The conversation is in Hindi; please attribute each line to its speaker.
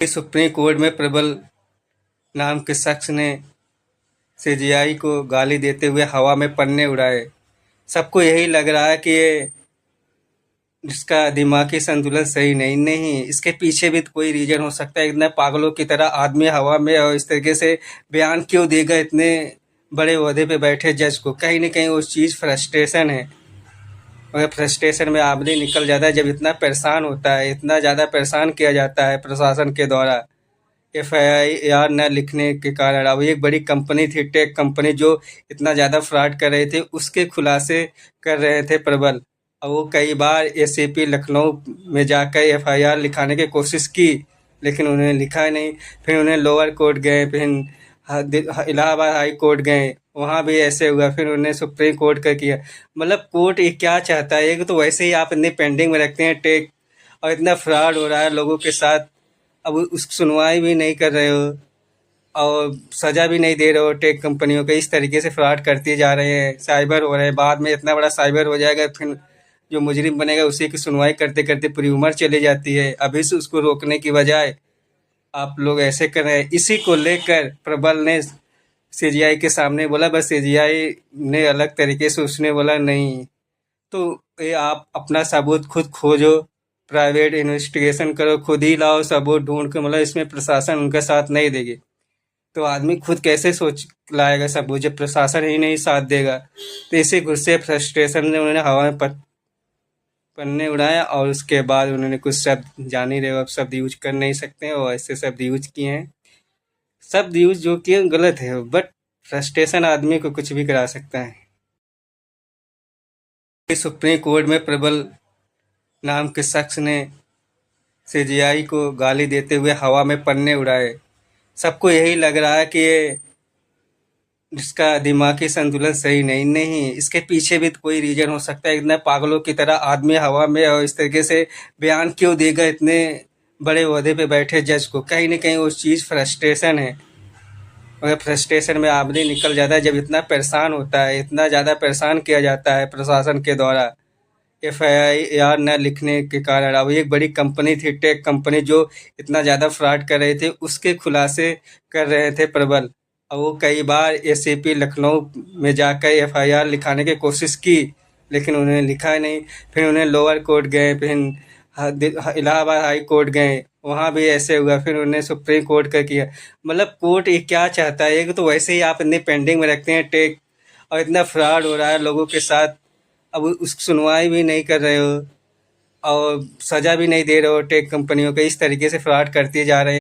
Speaker 1: सुप्रीम कोर्ट में प्रबल नाम के शख्स ने सीजीआई को गाली देते हुए हवा में पन्ने उड़ाए। सबको यही लग रहा है कि ये इसका दिमागी संतुलन सही नहीं, इसके पीछे भी तो कोई रीजन हो सकता है। इतना पागलों की तरह आदमी हवा में और इस तरीके से बयान क्यों देगा इतने बड़े ओहदे पे बैठे जज को? कहीं ना कहीं उस चीज़ फ्रस्ट्रेशन है, और फ्रस्ट्रेशन में आदमी निकल जाता है जब इतना परेशान होता है, इतना ज़्यादा परेशान किया जाता है प्रशासन के द्वारा एफआईआर न लिखने के कारण। अब एक बड़ी कंपनी थी, टेक कंपनी, जो इतना ज़्यादा फ्रॉड कर रहे थे, उसके खुलासे कर रहे थे प्रबल। और वो कई बार एसीपी लखनऊ में जाकर एफआईआर लिखाने की कोशिश की, लेकिन उन्होंने लिखा नहीं। फिर उन्हें लोअर कोर्ट गए, फिर इलाहाबाद हाई कोर्ट गए, वहाँ भी ऐसे हुआ। फिर उन्हें सुप्रीम कोर्ट का किया। मतलब कोर्ट ये क्या चाहता है? एक तो वैसे ही आप इतनी पेंडिंग में रखते हैं टेक, और इतना फ्रॉड हो रहा है लोगों के साथ, अब उस सुनवाई भी नहीं कर रहे हो और सज़ा भी नहीं दे रहे हो। टेक कंपनियों को इस तरीके से फ्रॉड करते जा रहे हैं, साइबर हो रहे हैं। बाद में इतना बड़ा साइबर हो जाएगा, फिर जो मुजरिम बनेगा उसी की सुनवाई करते करते पूरी उम्र चली जाती है। अभी से उसको रोकने की बजाय आप लोग ऐसे कर रहे हैं। इसी को लेकर प्रबल ने सीजीआई के सामने बोला, बस सीजीआई ने अलग तरीके से उसने बोला नहीं। तो ये आप अपना सबूत खुद खोजो, प्राइवेट इन्वेस्टिगेशन करो, खुद ही लाओ सबूत ढूंढ के। मतलब इसमें प्रशासन उनका साथ नहीं देगी तो आदमी खुद कैसे सोच लाएगा सबूत जब प्रशासन ही नहीं साथ देगा? तो इसी गुस्से फ्रस्ट्रेशन में उन्होंने हवा में पन्ने उड़ाया, और उसके बाद उन्होंने कुछ शब्द, जान ही रहे हो अब शब्द यूज कर नहीं सकते हैं, और ऐसे शब्द यूज किए हैं। शब्द यूज जो किए गलत है, बट फ्रस्ट्रेशन आदमी को कुछ भी करा सकता है। सुप्रीम कोर्ट में प्रबल नाम के शख्स ने सीजीआई को गाली देते हुए हवा में पन्ने उड़ाए। सबको यही लग रहा है कि ये इसका दिमागी संतुलन सही नहीं, इसके पीछे भी तो कोई रीजन हो सकता है। इतना पागलों की तरह आदमी हवा में और इस तरीके से बयान क्यों देगा इतने बड़े ओहदे पे बैठे जज को? कहीं ना कहीं उस चीज़ फ्रस्ट्रेशन है, और फ्रस्ट्रेशन में आदमी निकल जाता है जब इतना परेशान होता है, इतना ज़्यादा परेशान किया जाता है प्रशासन के द्वारा एफआईआर न लिखने के कारण। अब एक बड़ी कंपनी थी, टेक कंपनी, जो इतना ज़्यादा फ्रॉड कर रहे थे, उसके खुलासे कर रहे थे प्रबल। और वो कई बार एसीपी लखनऊ में जाकर एफआईआर लिखाने की कोशिश की, लेकिन उन्होंने लिखा नहीं। फिर उन्हें लोअर कोर्ट गए, फिर इलाहाबाद हाई कोर्ट गए, वहाँ भी ऐसे हुआ। फिर उन्हें सुप्रीम कोर्ट का किया। मतलब कोर्ट ये क्या चाहता है? एक तो वैसे ही आप इतनी पेंडिंग में रखते हैं टेक, और इतना फ्रॉड हो रहा है लोगों के साथ, अब उस सुनवाई भी नहीं कर रहे हो और सज़ा भी नहीं दे रहे हो। टेक कंपनियों को इस तरीके से फ्रॉड करते जा रहे हैं।